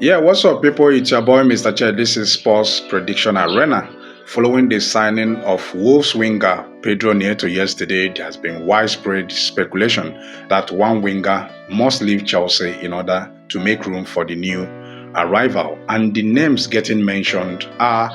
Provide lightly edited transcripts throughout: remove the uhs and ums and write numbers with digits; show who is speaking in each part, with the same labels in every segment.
Speaker 1: Yeah, what's up, people? It's your boy, Mr. Che. This is Sports Prediction Arena. Following the signing of Wolves winger Pedro Neto yesterday, there has been widespread speculation that one winger must leave Chelsea in order to make room for the new arrival. And the names getting mentioned are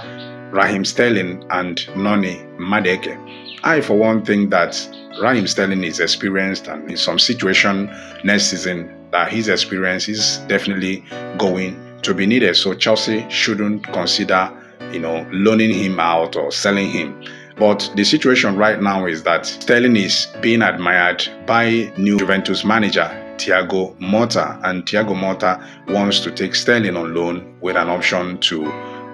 Speaker 1: Raheem Sterling and Noni Madeke. I, for one, think that Raheem Sterling is experienced, and in some situation next season, that his experience is definitely going to be needed. So Chelsea shouldn't consider, loaning him out or selling him. But the situation right now is that Sterling is being admired by new Juventus manager Thiago Motta, and Thiago Motta wants to take Sterling on loan with an option to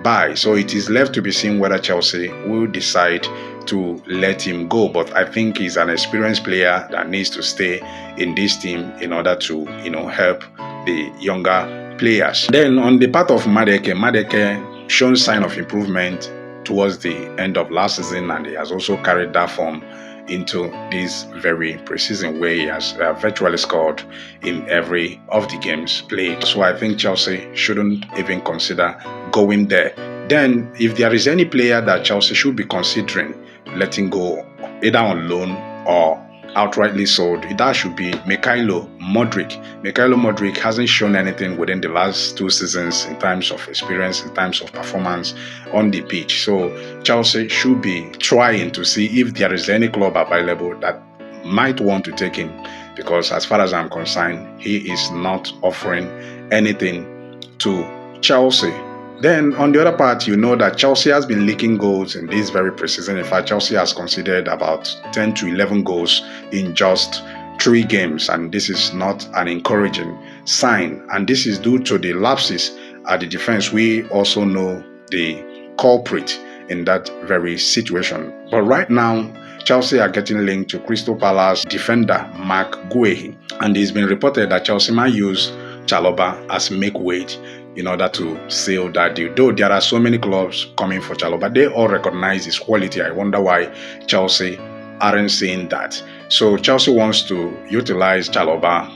Speaker 1: buy. So it is left to be seen whether Chelsea will decide to let him go. But I think he's an experienced player that needs to stay in this team in order to, help the younger players. Then on the part of Madeke shown sign of improvement towards the end of last season, and he has also carried that form into this very preseason where he has virtually scored in every of the games played. So I think Chelsea shouldn't even consider going there. Then if there is any player that Chelsea should be considering letting go, either on loan or outrightly sold, that should be Mikhailo Modric. Mikhailo Modric hasn't shown anything within the last 2 seasons in terms of experience, in terms of performance on the pitch. So Chelsea should be trying to see if there is any club available that might want to take him, because as far as I'm concerned, he is not offering anything to Chelsea. Then on the other part, you know that Chelsea has been leaking goals in this very preseason. In fact, Chelsea has conceded about 10 to 11 goals in just 3 games, and this is not an encouraging sign. And this is due to the lapses at the defense. We also know the culprit in that very situation. But right now, Chelsea are getting linked to Crystal Palace defender Mark Guehi, and it's been reported that Chelsea might use Chalobah as make weight in order to seal that deal. Though there are so many clubs coming for Chalobah, they all recognize his quality. I wonder why Chelsea aren't seeing that. So Chelsea wants to utilize Chalobah,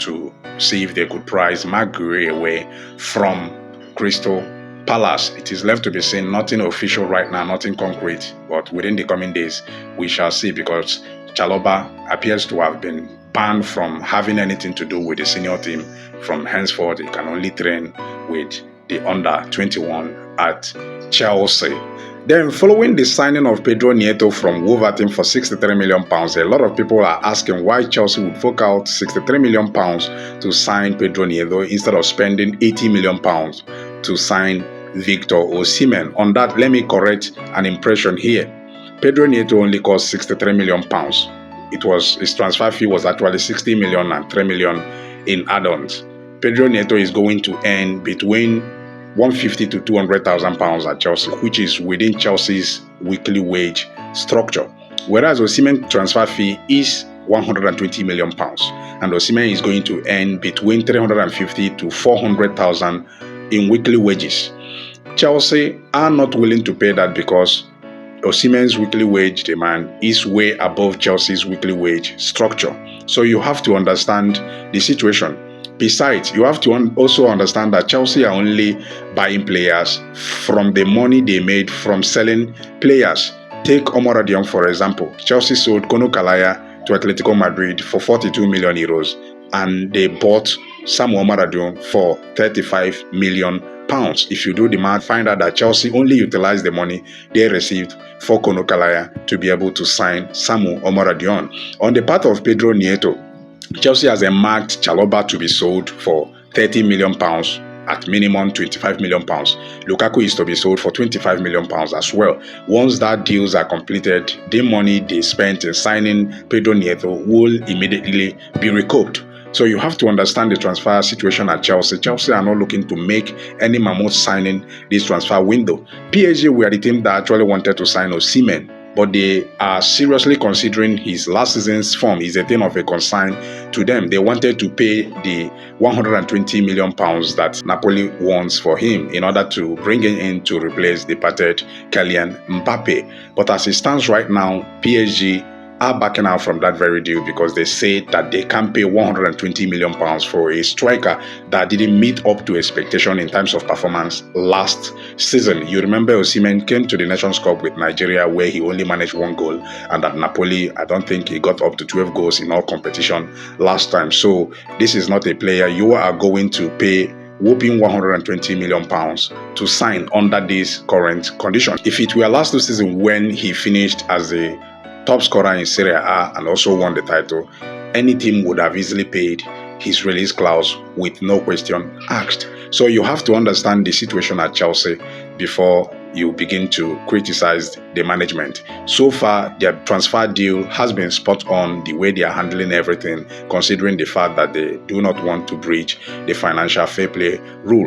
Speaker 1: to see if they could prize Mark Guehi away from Crystal Palace. It is left to be seen. Nothing official right now, nothing concrete, but within the coming days we shall see, because Chalobah appears to have been banned from having anything to do with the senior team. From henceforth, he can only train with the under 21 at Chelsea. Then, following the signing of Pedro Neto from Wolverhampton for £63 million, a lot of people are asking why Chelsea would fork out £63 million to sign Pedro Neto instead of spending £80 million to sign Victor Osimhen. On that, let me correct an impression here. Pedro Neto only cost £63 million. His transfer fee was actually 60 million and 3 million in add-ons. Pedro Neto is going to earn between 150 to 200,000 pounds at Chelsea, which is within Chelsea's weekly wage structure. Whereas Osimhen's transfer fee is 120 million pounds, and Osimhen is going to earn between 350 to 400,000 in weekly wages. Chelsea are not willing to pay that because Osimhen's weekly wage demand is way above Chelsea's weekly wage structure. So you have to understand the situation. Besides, you have to also understand that Chelsea are only buying players from the money they made from selling players. Take Omar Dion, for example. Chelsea sold Kono Kalaya to Atletico Madrid for 42 million euros, and they bought Samu Omar Dion for 35 million pounds. If you do the math, find out that Chelsea only utilized the money they received for Kono Kalaya to be able to sign Samu Omar Dion. On the part of Pedro Neto, Chelsea has marked Chalobah to be sold for 30 million pounds, at minimum 25 million pounds. Lukaku is to be sold for 25 million pounds as well. Once that deals are completed, the money they spent in signing Pedro Neto will immediately be recouped. So you have to understand the transfer situation at Chelsea. Chelsea are not looking to make any mammoth signing this transfer window. PSG were the team that actually wanted to sign Osimhen, but they are seriously considering his last season's form is a thing of a concern to them. They wanted to pay the 120 million pounds that Napoli wants for him in order to bring him in to replace the departed Kylian Mbappe. But as it stands right now, PSG are backing out from that very deal because they say that they can't pay £120 million for a striker that didn't meet up to expectation in terms of performance last season. You remember Osimhen came to the Nations Cup with Nigeria where he only managed one goal, and at Napoli, I don't think he got up to 12 goals in all competition last time. So this is not a player you are going to pay whopping £120 million to sign under these current conditions. If it were last season when he finished as the top scorer in Serie A and also won the title, any team would have easily paid his release clause with no question asked. So you have to understand the situation at Chelsea before you begin to criticize the management. So far, their transfer deal has been spot on the way they are handling everything, considering the fact that they do not want to breach the financial fair play rule.